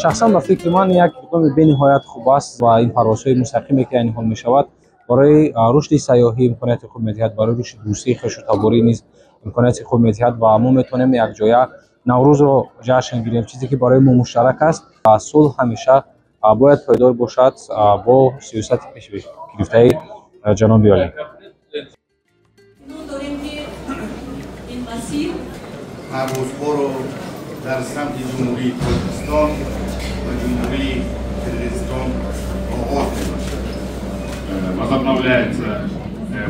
شخصا به فکر من یک اقدام بین‌نهایت خوب است و این پروازهای مستقیمی که این حال می‌شود برای رشد سیاحی امکانات خوب می‌دهد، برای رشد بورسی خشونت‌آوری نیز امکانات خوب می‌دهد و ما می‌تونیم یک جای نوروز رو جشن گیریم، چیزی که برای ما مشترک است. صلح همیشه باید پایدار باشد با سیاست پیش گرفته جناب عالی. پروازها در سمت جمهوری تاجیکستان و جمهوری Кыргызстан آغاز می‌شود. Возобновляется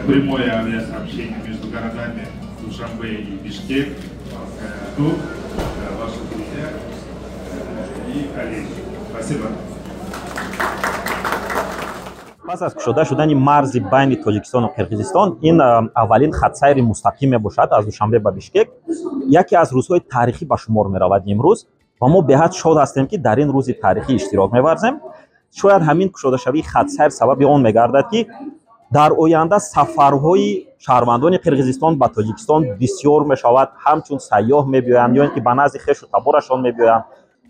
прямое авиасообщение между городами Душанбе и Бишкек. Тут ваши друзья и коллеги. Спасибо. پس از کشوده شدن مرز بین تاجیکستان و قرقیزستان، این اولین خط سیر مستقیم باشد از دوشنبه به بیشکک. یکی از روزهای تاریخی به شمار می رود امروز و ما به حد شاد هستیم که در این روز تاریخی اشتراک می‌ورزیم. شاید همین کشوده شوی خط سیر سبب آن می‌گردد که در آینده سفرهای شهروندان قرقیزستان به تاجیکستان بسیار می‌شود، همچون سیاح می‌بیایند یا اینکه به نزد خویش و تبارشان می‌بیایند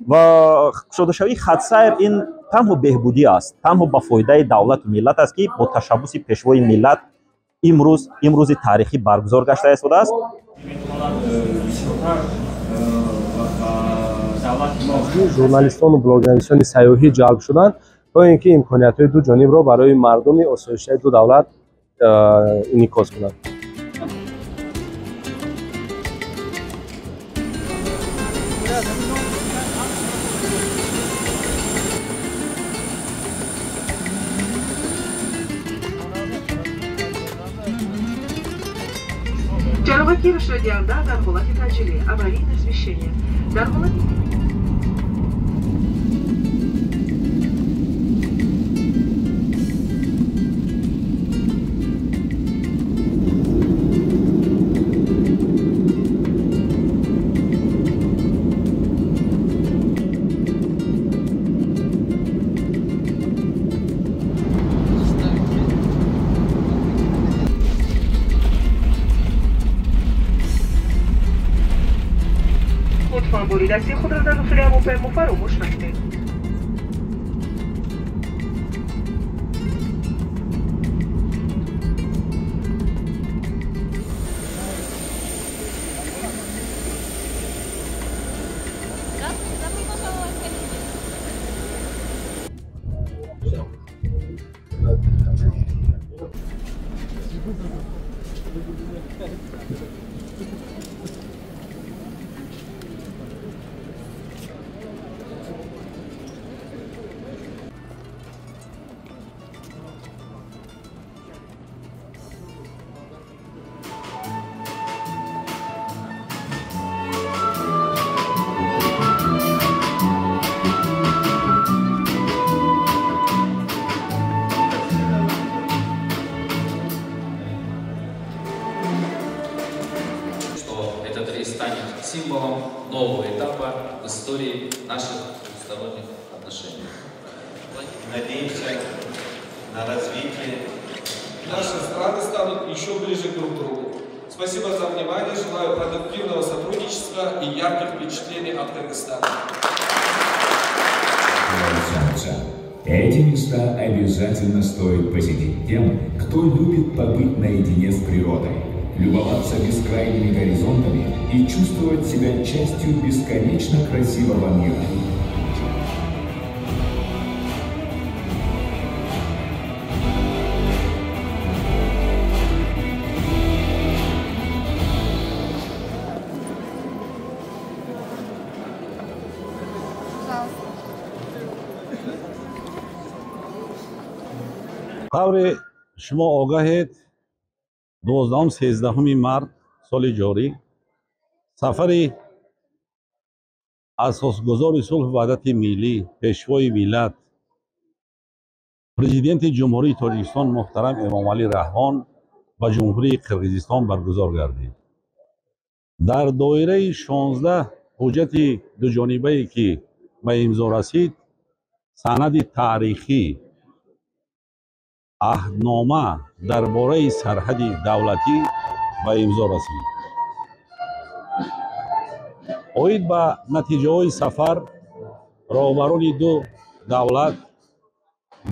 و کشوده شوی خط سیر این تنها بهبودی است، تنها به فایده دولت و ملت است که با تشبث پیشوای ملت امروز تاریخی برگزار گشته شده است. ژورنالیستان و بلاگنویسان سیاحی جلب شدند تا اینکه امکانیت‌های دو جانب را برای مردم آسایش‌های دو دولت انعکاس کنند. جناب Кириш радианда در حالت تعجیلی اولین звіщення. در حالت بریدستی خود را در داخل هواپیما فراموش نکنید. Символом нового этапа в истории наших двусторонних отношений. Надеемся на развитие. Наши страны станут еще ближе друг к другу. Спасибо за внимание. Желаю продуктивного сотрудничества и ярких впечатлений от Кыргызстана. Эти места обязательно стоит посетить тем, кто любит побыть наедине с природой, любоваться бескрайними горизонтами и чувствовать себя частью бесконечно красивого мира. طور شما آگاهید 12-13 مارس سال جاری سفر اساسگذار صلح وحدت ملی پیشوای ملت پرزیدنت جمهوری تاجیکستان محترم امامعلی رحمان و جمهوری قرقیزستان برگزار گردید. در دایره 16 حجت دو جانبه‌ای که به امضا رسید، سند تاریخی عهدنامه درباره سرحد دولتی به امضا رسید. اوید به نتیجه های سفر роҳбарони ду давлат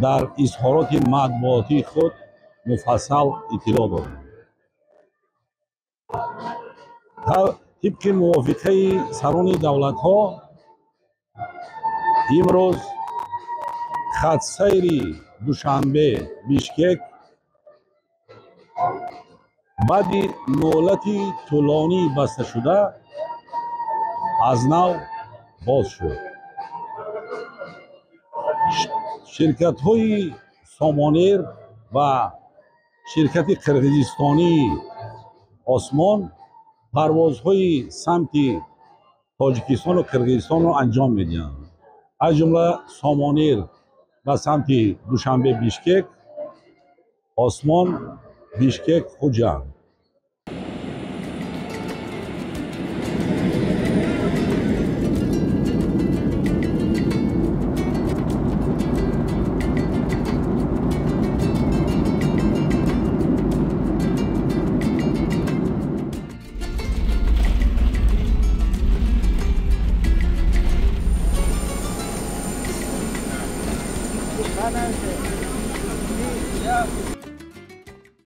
дар изҳороти матбуотии худ муфассал иттилоъ доданд. тибқи мувофиқаи сарони давлатҳо имрӯз хатсайри душанбе бишкек баъди муҳлати тӯлонии басташуда аз нав боз шуд. ширкатҳои Сомонер ва ширкати қирғизистонии осмон парвозҳои самти Тоҷикистону Қирғизистонро анҷом медиҳанд. аз ҷумла Сомонер ба самти Душанбе Бишкек, Осмон Бишкек Хуҷанд.